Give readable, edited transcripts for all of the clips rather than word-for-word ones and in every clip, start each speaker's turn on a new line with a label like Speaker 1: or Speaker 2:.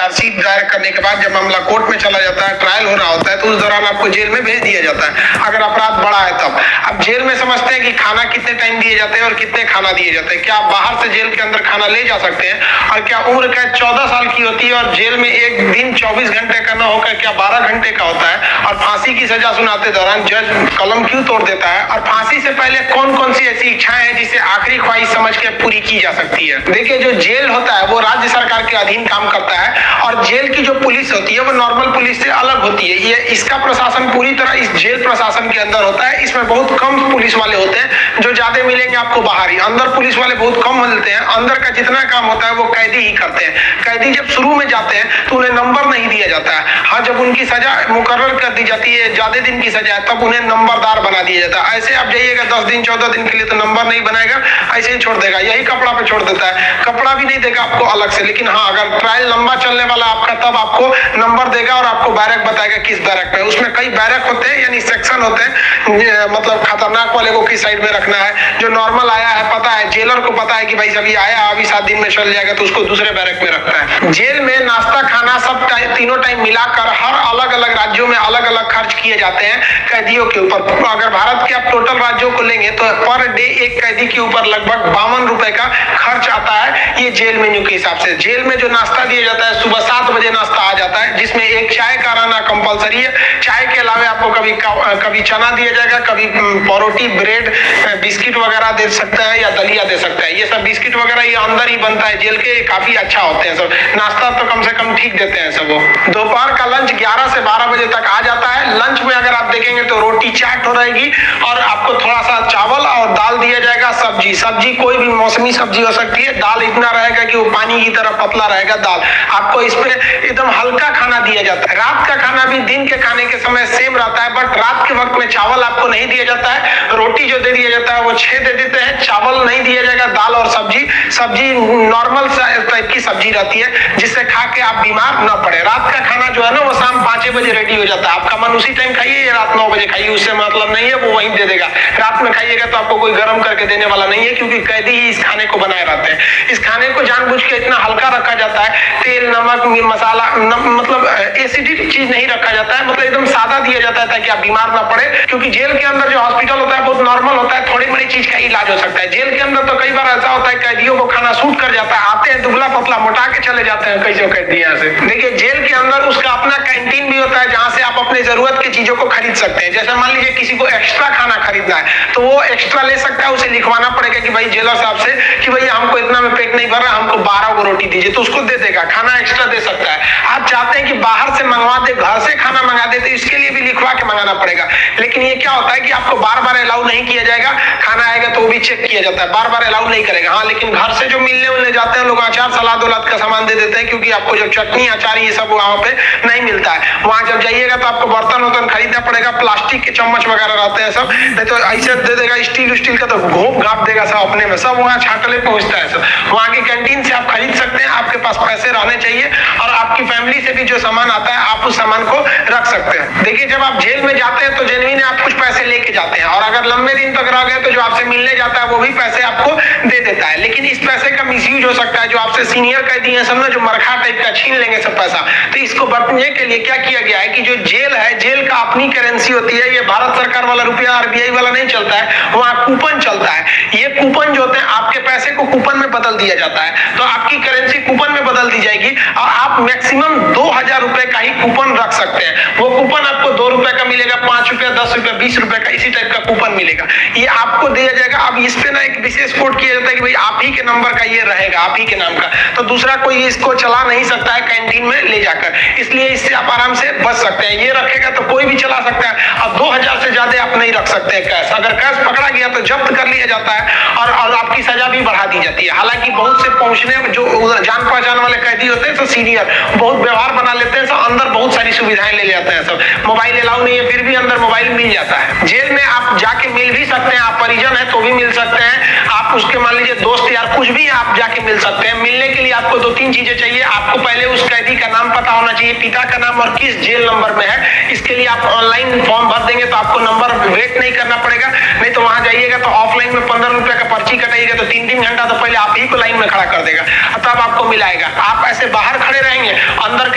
Speaker 1: Chargesheet दायर करने के बाद जब मामला कोर्ट में चला जाता है, ट्रायल हो रहा होता है, तो उस दौरान आपको जेल में भेज दिया जाता है अगर अपराध बड़ा है तब। अब जेल में समझते हैं कि खाना कितने टाइम दिए जाते हैं और कितने खाना दिए जाते हैं। क्या आप बाहर से जेल के अंदर खाना ले जा सकते हैं? और क्या उम्र कैद 14 साल की होती है और जेल में एक दिन 24 घंटे का न होकर क्या 12 घंटे का होता है? और फांसी की सजा सुनाते दौरान जज कलम क्यों तोड़ देता है? और फांसी से पहले कौन कौन सी ऐसी इच्छाएं हैं जिसे आखिरी ख्वाहिश समझ के पूरी की जा सकती है? देखिए, जो जेल होता है वो राज्य सरकार के अधीन काम करता है और जेल की जो पुलिस होती है वो नॉर्मल पुलिस से अलग होती है। ये इसका प्रशासन पूरी तरह इस जेल प्रशासन के अंदर होता है। इसमें बहुत कम पुलिस वाले होते हैं, जो ज्यादा मिलेंगे आपको बाहर ही। अंदर पुलिस वाले बहुत कम मिलते हैं। अंदर का जितना काम होता है वो कैदी ही करते हैं। कैदी जब शुरू में जाते हैं तो उन्हें नंबर नहीं दिया जाता है। हाँ, जब उनकी सजा मुकर्रर कर दी जाती है, ज्यादा दिन की सजा है, तब उन्हें नंबरदार बना दिया जाता है। ऐसे आप जाइएगा 10 दिन 14 दिन के लिए तो नंबर नहीं बनाएगा, ऐसे ही छोड़ देगा। यही कपड़ा पे छोड़ देता है, कपड़ा भी नहीं देगा आपको अलग से। लेकिन हाँ, अगर ट्रायल लंबा चलने वाला आपका, तब आपको नंबर देगा और आपको बैरक बताएगा किस बैरक में। उसमें कई बैरक होते हैं, यानी सेक्शन होते हैं, मतलब खतरनाक वाले को किस साइड में रखना है। जो नॉर्मल आया है पता है, जेलर को पता है कि भाई सभी आया अभी 7 दिन में चल जाएगा, तो उसको दूसरे बैरक में रखता है। जेल में नाश्ता खाना सब तीनों टाइम मिलाकर हर अलग अलग राज्यों में अलग अलग खर्च किए जाते हैं कैदियों के ऊपर। अगर भारत के आप टोटल राज्यों को लेंगे तो पर डे एक कैदी के ऊपर लगभग 52 रुपए का खर्च आता है, ये जेल मेन्यू के हिसाब से। जेल में जो नाश्ता दिया जाता है, सुबह 7 बजे नाश्ता आ जाता है, जिसमें एक चाय का रहना कंपलसरी है। चाय के अलावा आपको कभी चना दिया जाएगा, कभी परोटी, ब्रेड, बिस्किट वगैरह दे सकता है या दलिया दे सकता है। ये सब बिस्किट वगैरह ये अंदर ही बनता है जेल के, काफी अच्छा होते हैं सब। नाश्ता तो कम से कम ठीक देते हैं सब। दोपहर का लंच 11 से 12 बजे तक आ जाता है। लंच में अगर आप देखेंगे तो रोटी चाट हो रहेगी और आपको थोड़ा सा चावल और दाल दिया जाएगा। सब्जी कोई भी मौसमी सब्जी हो सकती है। दाल इतना रहेगा कि वो पानी की तरह पतला रहेगा दाल। आपको इसमें एकदम हल्का खाना दिया जाता है। रात का खाना भी दिन के खाने के समय सेम रहता है, बट रात के वक्त में चावल आपको नहीं दिया जाता है। रोटी जो दे दिया जाता है वो 6 दे देते हैं, चावल नहीं दिया जाएगा। दाल और सब्जी नॉर्मल टाइप की सब्जी रहती है, जिससे खा के आप बीमार न पड़े। रात का खाना जो है ना वो शाम 5 बजे रेडी हो जाता है। आपका मन उसी टाइम खाइए या रात 9 बजे खाइए, उससे मतलब नहीं है, वो वहीं दे देगा। रात में खाइएगा तो आपको कोई गर्म करके देने वाला नहीं है, क्योंकि कैदी ही इस खाने को बनाए रहते हैं। इस खाने को जानबूझ के इतना हल्का रखा जाता है, तेल नमक मसाला मतलब एसिडिक चीज नहीं रखा जाता है, मतलब एकदम सादा दिया जाता है ताकि आप बीमार ना पड़े। क्योंकि जेल के अंदर जो हॉस्पिटल होता है बहुत नॉर्मल होता है, थोड़ी बड़ी चीज का इलाज हो सकता है। जेल के अंदर तो कई बार ऐसा होता है कैदियों को खाना सूट कर जाता है, आते हैं दुबला पतला मोटा के चले जाते हैं कैसे कैदी यहाँ से। देखिए, जेल के अंदर उसका अपना कैंटीन भी होता है, जहाँ से आप अपने जरूरत की चीजों को खरीद सकते हैं। जैसे मान लीजिए किसी को एक्स्ट्रा खाना खरीदना है तो वो एक्स्ट्रा ले सकता है, उसे लिखवाना पड़ेगा कि भाई जेलर साहब से कि भैया हमको इतना में पेट नहीं भर रहा, हमको 12 को रोटी दीजिए, तो उसको दे देगा, खाना एक्स्ट्रा दे सकता है। आप चाहते हैं कि बाहर से मंगवा दे, घर से खाना मंगा दे, तो इसके लिए भी लिखवा के मंगाना पड़ेगा। लेकिन ये क्या होता है कि आपको बार बार अलाउ नहीं किया जाएगा। खाना आएगा तो वो भी चेक किया जाता है, बार बार अलाउ नहीं करेगा। हाँ, लेकिन घर से जो मिलने उलने जाते हैं लोग, अचार सलाद उलाद का सामान दे देते हैं, क्योंकि आपको जब चटनी अचार ये सब वहाँ पे नहीं मिलता है। वहाँ जब जाइएगा तो आपको बर्तन वर्तन खरीदना पड़ेगा, प्लास्टिक के चम्मच वगैरह रहते हैं सब, नहीं तो ऐसे दे देगा स्टील का तो घोप घाप देगा सब अपने में, सब वहाँ छाटले पहुंचता है सब। वहाँ की कैंटीन से आप खरीद सकते हैं, आपके पास पैसे रहने चाहिए और आपकी फैमिली से भी जो सामान आता है आप उस सामान को रख सकते हैं। देखिए, जब आप जेल में जाते हैं तो जेनुइन आप कुछ पैसे लेके जाते हैं, और अगर लंबे दिन तक रह गए तो जो आपसे मिलने जाता है वो भी पैसे आपको दे देता है। लेकिन इस पैसे का मिसयूज हो सकता है। जो आपसे सीनियर कैदी है सब ना, जो मरखा टाइप का छीन लेंगे सब पैसा। तो इसको बचने के लिए क्या किया गया है कि जो जेल है, जेल का अपनी करेंसी होती है। ये भारत सरकार वाला रुपया RBI वाला नहीं चलता है, वहाँ कूपन चलता है। ये कूपन जो होते हैं, आपके पैसे को कूपन में बदल दिया जाता है, तो आपकी करेंसी कूपन में बदल दी जाएगी और आप मैक्सिमम 2000 रुपए का ही कूपन रख सकते हैं। वो कूपन आपको 2 रुपए का मिलेगा, 5 रुपए, 10 रुपए, 20 रुपए का, इसी टाइप का कूपन मिलेगा। ये आपको दिया जाएगा। अब इस पे ना एक विशेष कोड किया जाता है कि भाई आप ही के नंबर का ये रहेगा, आप ही के नाम का, तो दूसरा कोई इसको चला नहीं सकता है कैंटीन में ले जाकर। इसलिए इससे आप आराम से बच सकते हैं। ये रखेगा तो कोई भी चला सकता है। अब 2000 से ज्यादा आप नहीं रख सकते हैं कैश। अगर कैश पकड़ा गया तो जब्त कर लिया जाता है और आपकी सजा भी बढ़ा दी जाती है। हालांकि बहुत से पहुंचने जो जान पहचान वाले कैदी होते हैं, तो सीनियर बहुत व्यवहार बना लेते हैं, सब अंदर बहुत सारी सुविधाएं ले जाते हैं। सब मोबाइल अलाउ नहीं है, फिर भी अंदर मोबाइल मिल जाता है। जेल में आप जाके मिल भी सकते हैं, आप परिजन है तो भी मिल सकते हैं, आप उसके मान लीजिए दोस्त यार कुछ भी आप जाके मिल सकते हैं। मिलने के लिए आपको 2-3 चीजें चाहिए। आपको पहले उस कैदी का नाम पता होना चाहिए, पिता का नाम और किस जेल नंबर में है। इसके लिए आप ऑनलाइन फॉर्म भर देंगे तो आपको नंबर वेट नहीं करना पड़ेगा। नहीं तो वहां जाइएगा तो ऑफलाइन में 15 रुपए का पर्ची कटाइएगा तो 3-3 घंटा तो पहले आप ही को लाइन में खड़ा कर देगा, तब आपको मिलाएगा। आप ऐसे बाहर खड़े रहेंगे, अंदर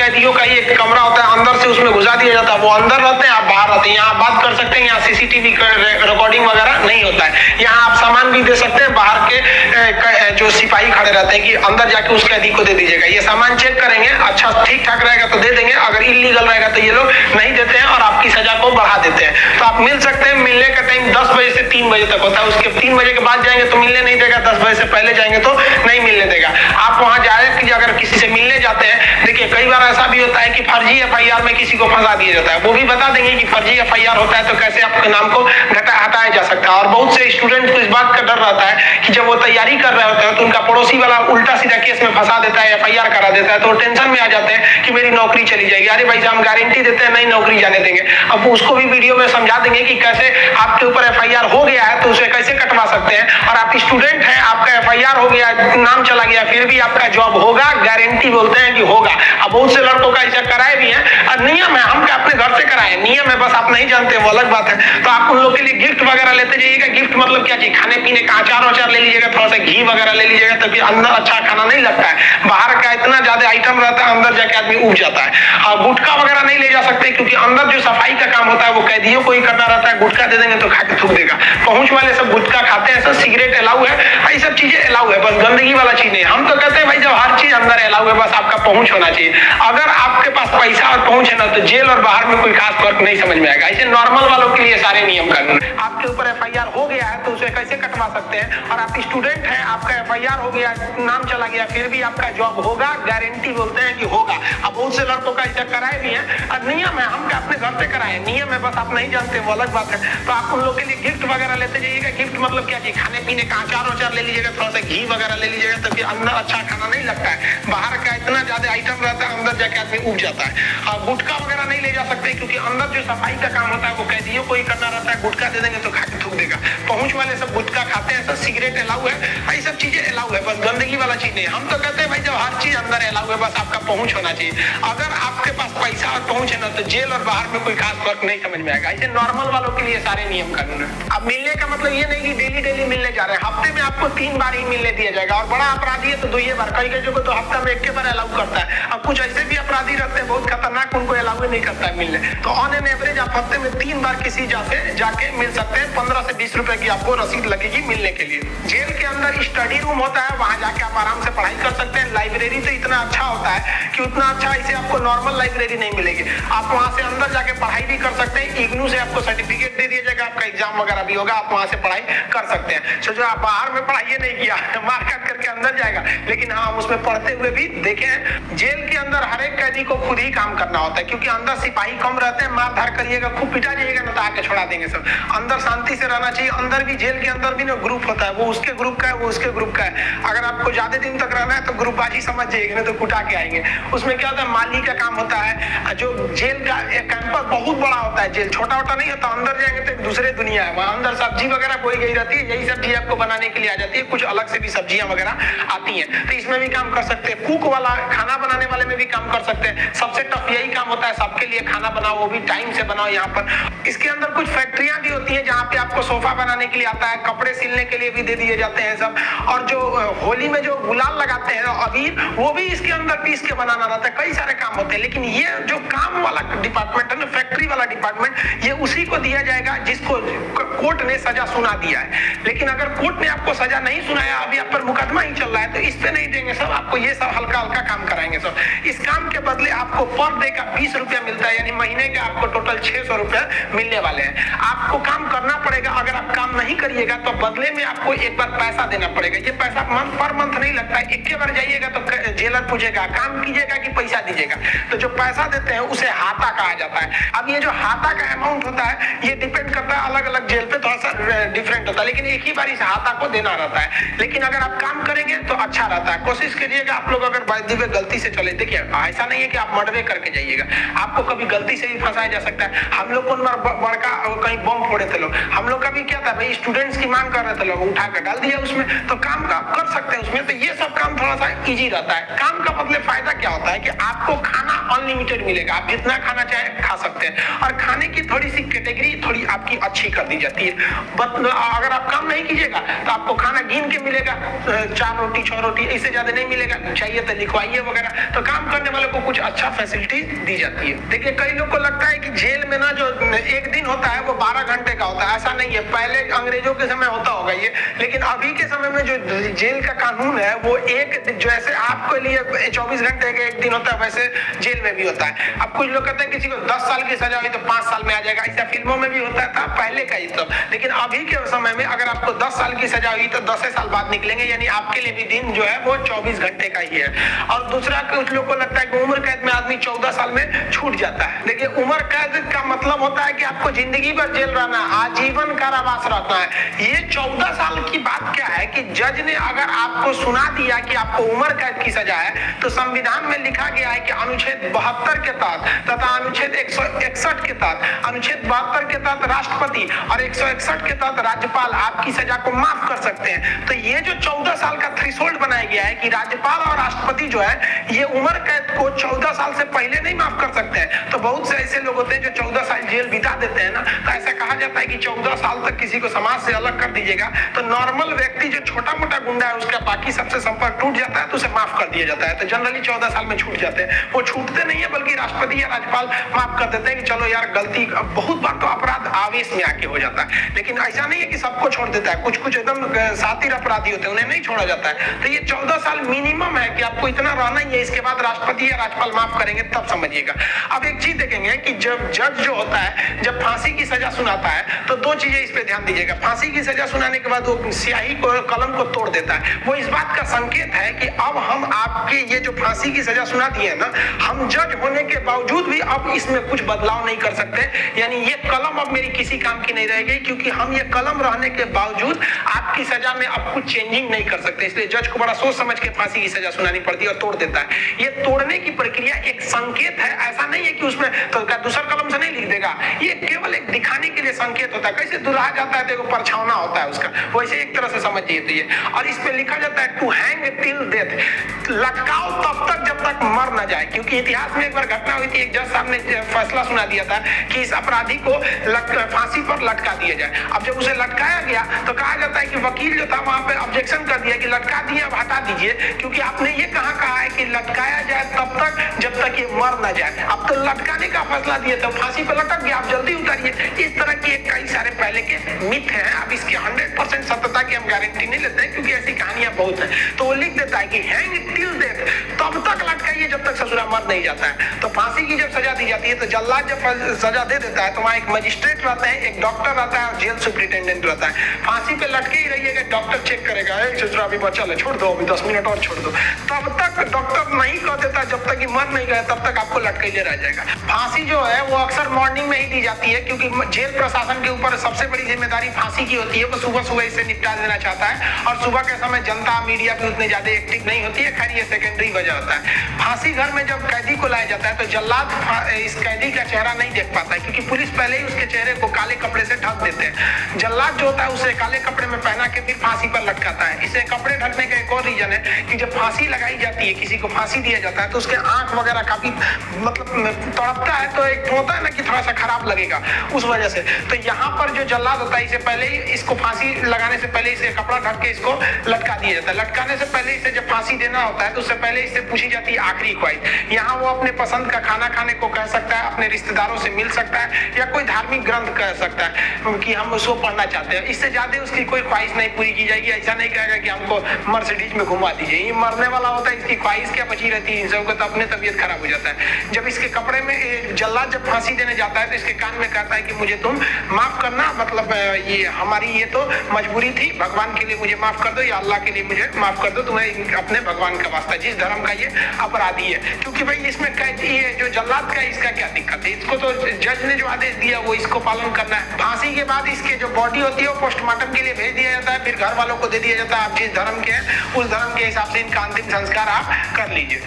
Speaker 1: का ही एक कमरा होता है, अंदर से उसमें घुसा दिया जाता है, वो अंदर रहते हैं, आप बाहर रहते हैं। यहाँ बात कर सकते हैं, यहाँ सीसीटीवी रिकॉर्डिंग वगैरह नहीं होता है। यहाँ आप सामान भी दे सकते हैं, बाहर के जो सिपाही खड़े रहते हैं कि अंदर जाके उस कैदी को दे दीजिएगा, ये सामान चेक करेंगे, अच्छा ठीक ठाक रहेगा तो दे देंगे, अगर इलीगल रहेगा तो ये लोग नहीं देते हैं और आपकी सजा को बढ़ा देते हैं। तो आप मिल सकते हैं, मिलने का टाइम 10 बजे से 3 बजे तक होता है, उसके 3 बजे के बाद जाएंगे तो मिलने नहीं देगा, 10 बजे से पहले जाएंगे तो नहीं मिलने देगा। आप वहां जाए कि अगर किसी से मिलने जाते हैं, देखिए कई बार ऐसा भी होता है कि फर्जी एफआईआर में किसी को फंसा दिया जाता है, वो भी बता देंगे कि फर्जी एफआईआर होता है तो कैसे आपके नाम को हटाया जा सकता है। और बहुत से स्टूडेंट को इस बात का डर रहता है कि जब वो तैयारी कर रहे होते हैं तो उनका पड़ोसी वाला उल्टा सीधा केस में फंसा देता है, एफआईआर करा देता है, तो टेंशन में आ जाते हैं कि मेरी नौकरी चली जाएगी। अरे भाई हम गारंटी देते हैं नहीं नौकरी जाने देंगे। अब उसको भी वीडियो में समझा देंगे कि कैसे आपके ऊपर एफआईआर हो गया है तो उसे कैसे कटवा सकते हैं, और आप स्टूडेंट हैं, आपका एफआईआर हो गया, नाम चला गया, फिर भी आपका जॉब होगा, गारंटी बोलते हैं कि होगा। अब बहुत से लड़कों का ऐसा कराए भी है, और नियम है, हम अपने घर से कराए, नियम है, बस आप नहीं जानते, वो अलग बात है। तो आप उन लोग के लिए गिफ्ट वगैरह लेते जाइएगा। गिफ्ट मतलब क्या चीज, खाने पीने का अचार वचार ले लीजिएगा, थोड़ा सा घी वगैरह ले लीजिएगा, तभी अंदर अच्छा खाना नहीं लगता है। बाहर का इतना ज्यादा आइटम रहता है, अंदर जाके आदमी उब जाता है। और गुटखा वगैरह नहीं ले जा सकते, क्योंकि अंदर जो सफाई का काम होता है वो कैदियों को ही करना रहता है। गुटखा दे देंगे तो खा के थूक देगा। पहुंच वाले सब गुटखा खाते हैं, सब सिगरेट अलाउ है, ये सब चीजें अलाउ है, बस गंदगी वाला चीज नहीं। हम तो कहते हैं भाई जब हर चीज अंदर अलाउ है, बस आपका पहुंच होना चाहिए। अगर आपके पास पैसा और पहुंच है ना, तो जेल और बाहर में कोई खास फर्क नहीं समझ में आएगा। ऐसे नॉर्मल वालों के लिए सारे नियम कानून। आपके ऊपर एफआईआर हो गया है तो उसे कैसे कटवा सकते हैं, और आप स्टूडेंट हैं, आपका एफआईआर हो गया, नाम चला गया, फिर भी आपका जॉब होगा, गारंटी बोलते हैं कि होगा। अब बहुत से लड़कों का ऐसा कराए भी है, और नियम है, हम अपने घर से कराए, नियम है, बस आप नहीं जानते, वो अलग बात है। तो आप उन लोग के लिए गिफ्ट वगैरह लेते जाइएगा। गिफ्ट मतलब क्या चीज, खाने पीने का अचार वचार ले लीजिएगा, थोड़ा सा घी वगैरह ले लीजिएगा, तभी अंदर अच्छा खाना नहीं लगता है। बाहर का इतना ज्यादा आइटम रहता है, अंदर जाके आदमी उब जाता है। और गुटखा वगैरह नहीं ले जा सकते, क्योंकि अंदर जो सफाई का काम होता है वो कैदियों को ही करना रहता है। गुटखा दे देंगे तो खा के थूक देगा। पहुंच वाले सब गुटखा खाते हैं, सब सिगरेट अलाउ है, ये सब चीजें अलाउ है, बस गंदगी वाला चीज नहीं। हम तो कहते हैं भाई जब हर चीज अंदर अलाउ है, बस आपका पहुंच होना चाहिए। अगर आपके पास पैसा और पहुंच है ना, तो जेल और बाहर में कोई खास फर्क नहीं समझ में आएगा। ऐसे नॉर्मल वालों के लिए सारे नियम कानून है। अब मिलने का मतलब ये नहीं कि डेली मिलने जा रहे हैं, हफ्ते में आपको 3 बार ही मिलने दिया जाएगा। और बड़ा अपराधी है तो 2 बार, कई जगह तो हफ्ता में 1 बार अलाउ करता है। अब कुछ ऐसे भी अपराधी रहते हैं बहुत खतरनाक, उनको अलाउ नहीं करता है मिलने। तो ऑन एन एवरेज आप हफ्ते में 3 बार किसी जाके मिल सकते हैं। 15 से 20 रुपए की आपको रसीद लगेगी मिलने के लिए। जेल के अंदर स्टडी रूम होता है, वहां जाके आप आराम से पढ़ाई कर सकते हैं। लाइब्रेरी तो इतना अच्छा होता है कि उतना अच्छा इसे आपको नॉर्मल लाइब्रेरी नहीं मिलेगी। आप वहां से अंदर जाके पढ़ाई भी कर सकते हैं। इग्नू से आपको सर्टिफिकेट दे दिया जाएगा, आपका एग्जाम वगैरह भी होगा, आप वहां से पढ़ाई कर सकते हैं। सो जो आप बाहर में पढ़ाई नहीं किया, मार काट करके अंदर जाएगा, लेकिन हाँ उसमें पढ़ते हुए भी देखे हैं। जेल के अंदर हर एक कैदी को खुद ही काम करना होता है, क्योंकि अंदर सिपाही कम रहते हैं। मार धार करिएगा, खूब पिटा जाइएगा ना तो आके छोड़ा देंगे सब। अंदर शांति से रहना चाहिए। अंदर भी, जेल के अंदर भी ना ग्रुप होता है, वो उसके ग्रुप का है, वो उसके ग्रुप का है। अगर आपको ज्यादा दिन तक रहना है तो ग्रुपबाजी समझ जाइएगा, नहीं तो कुटा के आएंगे। उसमें क्या होता है, माली का काम होता है। जो जेल का कैंपस बहुत बड़ा होता है, जेल छोटा छोटा नहीं होता। अंदर जाएंगे तो एक दूसरे दुनिया है, वहां अंदर सब्जी वगैरह बोई गई रहती है, यही सब्जी आपको बनाने के लिए आ जाती है। कुछ अलग से भी सब्जियां वगैरह आती हैं, तो इसमें भी काम कर सकते हैं। कुक वाला, खाना बनाने वाले में भी काम कर सकते हैं। सबसे टफ यही काम होता है, सबके लिए खाना बनाओ, वो भी टाइम से बनाओ। यहाँ पर इसके अंदर कुछ फैक्ट्रियां भी होती हैं जहाँ पे आपको सोफा बनाने के लिए आता है, कपड़े सिलने के लिए भी दे दिए जाते हैं सब। और जो होली में जो गुलाल लगाते हैं अबीर, वो भी इसके अंदर पीस के बनाना रहता है। कई सारे काम होते हैं, लेकिन ये जो काम वाला डिपार्टमेंट है ना, फैक्ट्री वाला डिपार्टमेंट, ये उसी को दिया जाएगा जिसको कोर्ट ने सजा सुना दिया है। लेकिन अगर कोर्ट ने आपको सजा नहीं सुनाया, अभी आप पर मुकदमा ही चल रहा है, तो इस पे नहीं देंगे सब, आपको ये सब हल्का हल्का काम कराएंगे सब। इस काम के बदले आपको पर डे का 20 रुपया मिलता है, यानी महीने के आपको टोटल 600 रुपया मिलने वाले हैं। आपको काम करना पड़ेगा। अगर आप काम नहीं करिएगा तो बदले में आपको एक बार पैसा देना पड़ेगा। ये पैसा मंथ पर मंथ नहीं लगता है, एक बार जाइएगा तो जेलर पूछेगा काम कीजिएगा कि पैसा दीजिएगा, तो जो पैसा देते हैं उसे हाथा कहा जाता है। अब ये जो हाथा का अमाउंट होता है, ये डिपेंड करता है अलग अलग जेल पे, थोड़ा सा डिफरेंट होता है, लेकिन एक ही बार इस हाथा को देना रहता है। लेकिन अगर आप काम करेंगे तो अच्छा रहता है। कोशिश करिएगा आप लोग, अगर बाय द वे गलती से चले, देखिए ऐसा नहीं है कि आप मर्डर करके जाइएगा, आपको कभी गलती से भी फंसाया जा सकता है। हम लोग बड़का कहीं बम फोड़े थे लोग, हम लोग का भी क्या था भाई, स्टूडेंट्स की मांग कर रहे थे, लोग उठा कर डाल दिया उसमें, तो काम का आप कर सकते हैं उसमें। तो ये सब काम थोड़ा सा इजी रहता है। काम का बदले फायदा क्या होता है कि आपको खाना अनलिमिटेड मिलेगा, आप जितना खाना चाहे खा सकते हैं। और खाने की थोड़ी सी कैटेगरी थोड़ी आपकी अच्छी कर दी जाती है। अगर आप काम नहीं कीजिएगा तो आपको खाना गिन के मिलेगा, 4 रोटी 6 रोटी, इससे ज्यादा नहीं मिलेगा, चाहिए तो लिखवाइए वगैरह। तो काम करने वालों को कुछ अच्छा फैसिलिटी दी जाती है। देखिए कई लोग को लगता है कि जेल में ना जो एक दिन होता है वो 12 घंटे का होता है, ऐसा नहीं है। पहले अंग्रेजों के समय होता होगा ये, लेकिन अभी के समय में जो जेल का कानून है वो एक, जैसे आपके लिए 24 घंटे का एक दिन होता है वैसे जेल में भी होता है। अब कुछ लोग कहते हैं किसी को 10 साल की सजा हुई तो 5 साल में आ जाएगा, ऐसा फिल्मों में भी होता था पहले का ही सब। लेकिन अभी के समय में अगर आपको 10 साल की सजा हुई तो 10 साल बाद निकलेंगे, यानी आपके लिए भी दिन जो है वो 24 घंटे का ही है। और दूसरा कुछ लोग को लगता है कि उम्र कैद में आदमी 14 साल में छूट जाता है। देखिए उम्र कैद का मतलब होता है कि आपको जिंदगी भर जेल रहना, आजीवन कारावास रहना है। ये 14 साल की बात क्या है कि जज ने अगर आपको सुना दिया कि आपको उम्र कैद की सजा है, तो संविधान में लिखा गया है कि अनुच्छेद 72 के तहत तथा अनुच्छेद 161 के तहत, अनुच्छेद 72 के तहत राष्ट्रपति और 161 के तहत राज्यपाल आपकी सजा को माफ कर सकते हैं। तो ये जो 14 साल का थ्रेशोल्ड बनाया गया है कि राज्यपाल और राष्ट्रपति जो है ये उम्र कैद को 14 साल से पहले नहीं माफ कर सकते हैं। तो बहुत से ऐसे लोग होते हैं जो 14 साल जेल बिता देते हैं ना, तो ऐसा कहा जाता है कि 14 साल तक किसी को समाज से अलग कर दीजिएगा तो नॉर्मल व्यक्ति जो छोटा मोटा गुंडा है उसका बाकी सबसे संपर्क टूट जाता है तो उसे माफ कर दिया जाता है। तो जनरली 14 साल में छूट जाते हैं। वो छूटते नहीं है बल्कि राष्ट्रपति या राज्यपाल माफ कर देते हैं कि चलो यार गलती, बहुत बार तो अपराध आवेश में आके हो जाता है, लेकिन ऐसा नहीं है कि सबको छोड़ देता है। कुछ कुछ एकदम शातिर अपराधी होते हैं उन्हें नहीं छोड़ा जाता है। तो ये 14 साल मिनिमम है कि आपको इतना रहना ही है, इसके बाद राष्ट्रपति या राज्यपाल माफ करेंगे तब समझिएगा। अब एक चीज देखेंगे कि जब जज जो होता है जब फांसी की सजा सुनाता है तो 2 चीजें इस पे ध्यान दीजिएगा। फांसी की सजा सुनाने के बाद वो स्याही को, कलम को तोड़ देता है। वो इस बात का संकेत है कि अब हम आपके ये जो फांसी की सजा सुना दी है ना, हम जज होने के बावजूद भी अब इसमें कुछ बदलाव नहीं कर सकते, यानी ये कलम अब मेरी किसी काम की नहीं रहेगी, क्योंकि हम ये कलम रहने के बावजूद आपकी सजा में अब कुछ चेंजिंग नहीं कर सकते। इसलिए जज को बड़ा सोच समझ के फांसी की सजा सुनानी पड़ती है और तोड़ देता है। ये तोड़ने की प्रक्रिया एक संकेत है, ऐसा नहीं है कि उसमें तो दूसरा कलम से नहीं लिख देगा, ये केवल एक दिखाने के लिए संकेत होता है। कैसे दुल्हा जाता है तो एक परछावना होता है उसका, वैसे एक तरह से समझिए तो ये। और इस पे लिखा जाता है टू हैंग टिल डेथ, लटकाओ तब तक जब तक मर न जाए। क्योंकि इतिहास में एक बार घटना हुई थी, एक जज साहब ने फैसला सुना दिया था कि इस अपराधी को फांसी पर लटका दिया जाए। अब जब उसे लटकाया गया तो कहा जाता है कि वकील जो था वहां पे ऑब्जेक्शन कर दिया कि लटका दिए अब हटा दीजिए, क्योंकि आपने ये कहा है कि लटकाया जाए तब तक जब तक ये मर न जाए। अब तो लटकाने का फैसला दिया तो फांसी पर लटक गया, आप जल्दी उतारिए। इस तरह के कई सारे पहले के मिथ हैं। अब इसकी 100% सत्यता की हम गारंटी नहीं लेते हैं, क्योंकि ऐसी कहानियां बहुत हैं। तो वो लिख देता है कि हैंग टिल डेथ, तब तक लटकाइए जब तक ससुरा मर नहीं जाता है। तो फांसी की जब सजा दी जाती है तो जल्लाद जब सजा दे देता है तो वहां एक मजिस्ट्रेट रहता है, एक डॉक्टर रहता है और जेल सुप्रिंटेंडेंट रहता है। फांसी पे लटके ही रहिएगा, डॉक्टर चेक करेगा ससुरा अभी बचा ले, छोड़ दो अभी 10 मिनट और छोड़ दो। तब तक डॉक्टर नहीं कह देता जब तक मर नहीं गया तब तक आपको लटके रह जाएगा। फांसी जो है वो अक्सर मॉर्निंग में ही दी जाती है, क्योंकि जेल प्रशासन के ऊपर सबसे बड़ी जिम्मेदारी फांसी की होती है। वो सुबह सुबह इसे निपटा देना चाहता है और सुबह के समय जनता मीडिया भी उतनी ज्यादा एक्टिव नहीं होती है। खैर ये सेकेंडरी वजह होता है। फांसी घर में जब कैदी को लाया जाता है तो जल्लाद इस कैदी का चेहरा नहीं देख पाता है, क्योंकि पुलिस पहले ही उसके चेहरे को काले कपड़े से ढक देते हैं। जल्लाद जो होता है उसे काले कपड़े में पहना के फिर फांसी पर लटकाता है। इसे कपड़े ढकने का एक और रीजन है कि जब फांसी लगाई जाती है, किसी को फांसी दिया जाता है तो उसके आंख वगैरह काफी मतलब तड़पता है, तो एक होता है ना कि थोड़ा सा खराब लगेगा उस वजह से। तो यहाँ पर जो जल्लाद होता है इसे पहले ही, इसको फांसी लगाने से पहले इसे कपड़ा ढक के इसको लटका दिया जाता है। लटकाने से पहले इसे जब फांसी देना होता है तो उससे पहले इससे पूछी जाती है आखिरी ख्वाहिश। यहाँ वो अपने पसंद का खाना खाने को कह सकता है, अपने रिश्तेदारों से मिल सकता है, या कोई धार्मिक ग्रंथ कह सकता है कि हम उसको पढ़ना चाहते हैं। इससे ज्यादा उसकी कोई ख्वाहिश नहीं पूरी की जाएगी। ऐसा नहीं कहेगा कि हमको मर्सिडीज में घुमा दीजिए, ये मरने वाला होता है, इसकी ख्वाहिश क्या बची रहती है। इन सबको तो अपने तबीयत खराब हो जाता है। जब इसके कपड़े में जल्लाद जब फांसी देने जाता है तो इसके कान में कहता है कि मुझे तुम माफ करना, मतलब ये हमारी ये तो मजबूरी थी, भगवान के लिए मुझे माफ कर दो या अल्लाह के लिए मुझे माफ कर दो, तुम्हें अपने भगवान का वास्ता, जिस धर्म का ये अपराधी है। क्योंकि भाई इसमें ये जो जल्लाद का इसका क्या दिक्कत है, इसको तो जज ने जो आदेश दिया वो इसको पालन करना है। फांसी के बाद इसके जो बॉडी होती है वो पोस्टमार्टम के लिए भेज दिया जाता है, फिर घर वालों को दे दिया जाता है। आप जिस धर्म के हैं उस धर्म के हिसाब से इनका अंतिम संस्कार आप कर लीजिए।